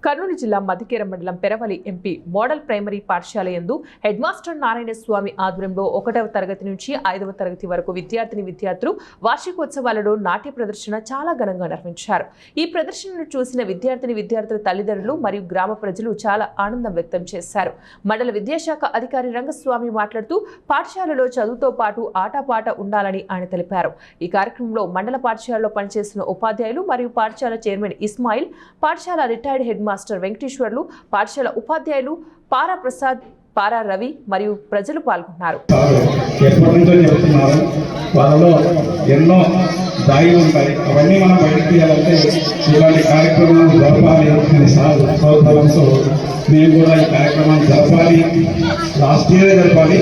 కర్నూలు జిల్లా మధికేర మండలం Peravali MP model primary పాఠశాల యందు హెడ్ మాస్టర్ నారాయణ స్వామి ఆధ్వర్యంలో 1వ తరగతి నుంచి 5వ తరగతి వరకు విద్యార్థులు వార్షికోత్సవాలలో నాట్య ప్రదర్శన చాలా ఘనంగా నిర్వహించారు. ఈ ప్రదర్శనను చూసిన విద్యార్థుల తల్లిదండ్రులు మరియు గ్రామ ప్రజలు చాలా ఆనందం వ్యక్తం చేశారు. మండల విద్యాశాఖ అధికారి రంగస్వామి మాట్లాడుతూ పాఠశాలలో చదువుతో పాటు ఆటపాట ఉండాలని ఆయన తెలిపారు. ఈ కార్యక్రమంలో మండల పాఠశాలలో పనిచేస్తున్న ఉపాధ్యాయులు మరియు పాఠశాల చైర్మన్ ఇస్మాయిల్, పాఠశాల రిటైర్డ్ హెడ్ మాస్టర్ వెంకటేశ్వర్లు, పాఠశాల ఉపాధ్యాయులు పారా ప్రసాద్, పారా రవి మరియు ప్రజలు పాల్గొన్నారు. వాళ్ళలో ఎన్నో దాగి ఉంటాయి. అవన్నీ మనం బయటకు తీయాలంటే ఇలాంటి కార్యక్రమాలు జరపాలి అని సోదరంతో మేము కూడా ఈ కార్యక్రమాన్ని జరపాలి, లాస్ట్ ఇయర్ జరపాలి,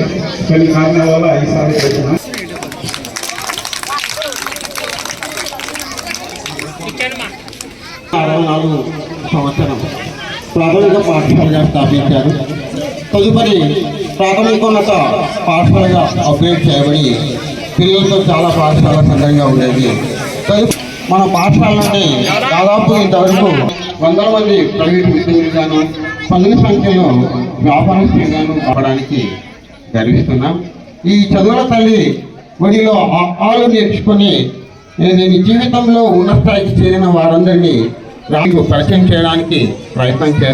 కొన్ని కారణాల వల్ల ఈసారి చేస్తున్నాం. సంవత్సరం ప్రాథమిక పాఠశాలగా స్థాపించారు. తదుపరి ప్రాథమికోన్నత పాఠశాలగా అప్గ్రేడ్ చేయబడి పిల్లలతో చాలా పాఠశాల సందర్భంగా ఉండేది. మన పాఠశాల నుండి దాదాపు ఇంతవరకు 100 మంది ప్రైవేట్ విద్యార్థులుగాను, పదుల సంఖ్యలో వ్యాపారస్తులుగాను కావడానికి గర్విస్తున్నాం. ఈ చదువుల తల్లి ఒడిలో ఆలు నేర్చుకొని జీవితంలో ఉన్న స్థాయికి చేరిన వారందరినీ పరిచయం చేయడానికి ప్రయత్నం చేస్తాం.